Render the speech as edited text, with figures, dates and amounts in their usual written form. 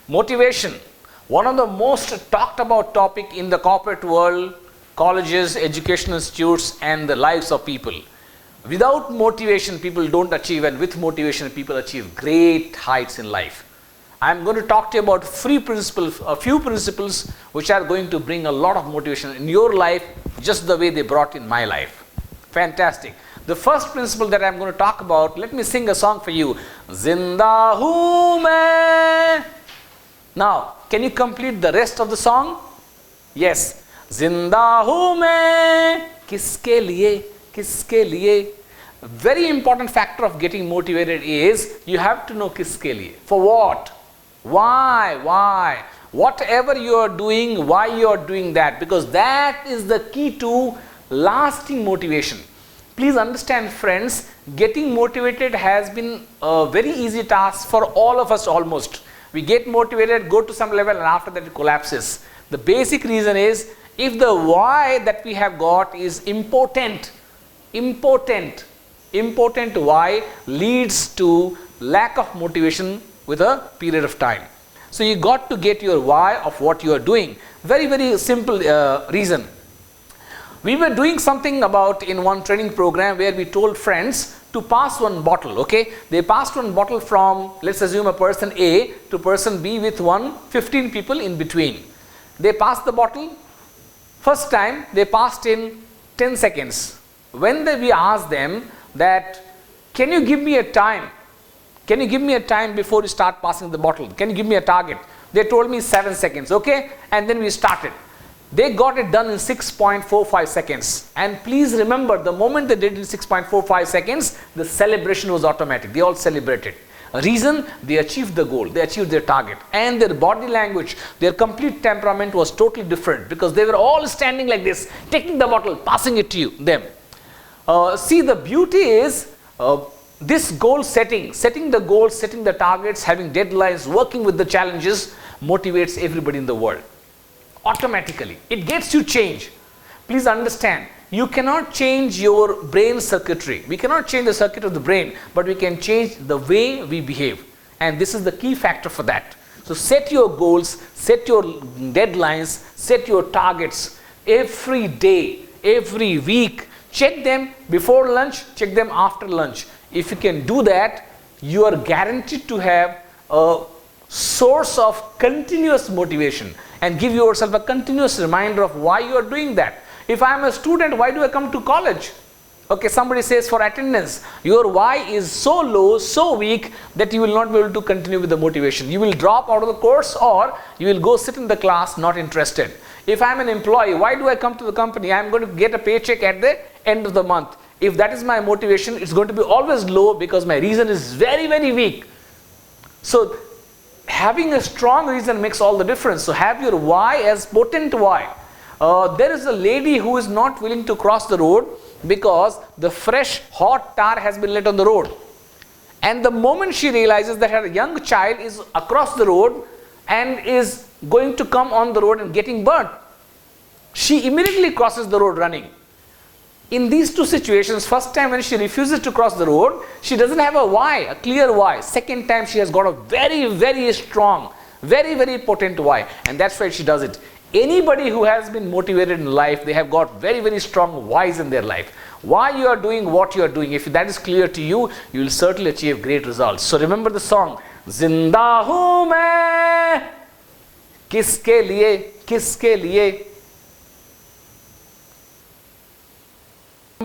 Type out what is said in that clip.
Motivation, one of the most talked about topic in the corporate world, colleges, educational institutes, and the lives of people. Without motivation, people don't achieve, and with motivation, people achieve great heights in life. I'm going to talk to you about a few principles which are going to bring a lot of motivation in your life, just the way they brought in my life. Fantastic. The first principle that I'm going to talk about, let me sing a song for you. Zinda hu main. Now, can you complete the rest of the song? Yes. Zinda hu main, kiske liye, kiske liye. Very important factor of getting motivated is you have to know kiske liye. For what? Why? Whatever you are doing, why you are doing that? Because that is the key to lasting motivation. Please understand, friends, getting motivated has been a very easy task for all of us almost. We get motivated, go to some level, and after that it collapses. The basic reason is, if the why that we have got is important why leads to lack of motivation with a period of time. So you got to get your why of what you are doing. Very, very simple reason. We were doing something about in one training program where we told friends to pass one bottle, okay? They passed one bottle from, let's assume, a person A to person B with 15 people in between. They passed the bottle. First time they passed in 10 seconds. When we asked them that, can you give me a time? Can you give me a time before you start passing the bottle? Can you give me a target? They told me 7 seconds, okay? And then we started. They got it done in 6.45 seconds. And please remember, the moment they did it in 6.45 seconds, the celebration was automatic. They all celebrated. Reason? They achieved the goal. They achieved their target. And their body language, their complete temperament was totally different, because they were all standing like this, taking the bottle, passing it to them. See, the beauty is this goal setting the goals, setting the targets, having deadlines, working with the challenges motivates everybody in the world. Automatically, it gets you change. Please understand, you cannot change your brain circuitry. We cannot change the circuit of the brain, but we can change the way we behave. And this is the key factor for that. So set your goals, set your deadlines, set your targets every day, every week. Check them before lunch, check them after lunch. If you can do that, you are guaranteed to have a source of continuous motivation, and give yourself a continuous reminder of why you are doing that. If I am a student, why do I come to college? Okay, somebody says for attendance, your why is so low, so weak, that you will not be able to continue with the motivation. You will drop out of the course, or you will go sit in the class not interested. If I am an employee, why do I come to the company? I am going to get a paycheck at the end of the month. If that is my motivation, it's going to be always low, because my reason is very, very weak. So having a strong reason makes all the difference. So have your why as potent why. There is a lady who is not willing to cross the road because the fresh hot tar has been let on the road. And the moment she realizes that her young child is across the road and is going to come on the road and getting burnt, she immediately crosses the road running. In these two situations, first time when she refuses to cross the road, she doesn't have a why, a clear why. Second time she has got a very, very strong, very, very potent why, and that's why she does it. Anybody who has been motivated in life, they have got very, very strong whys in their life. Why you are doing what you are doing. If that is clear to you, you will certainly achieve great results. So remember the song, Zinda hu main, kiske liye, kiske liye.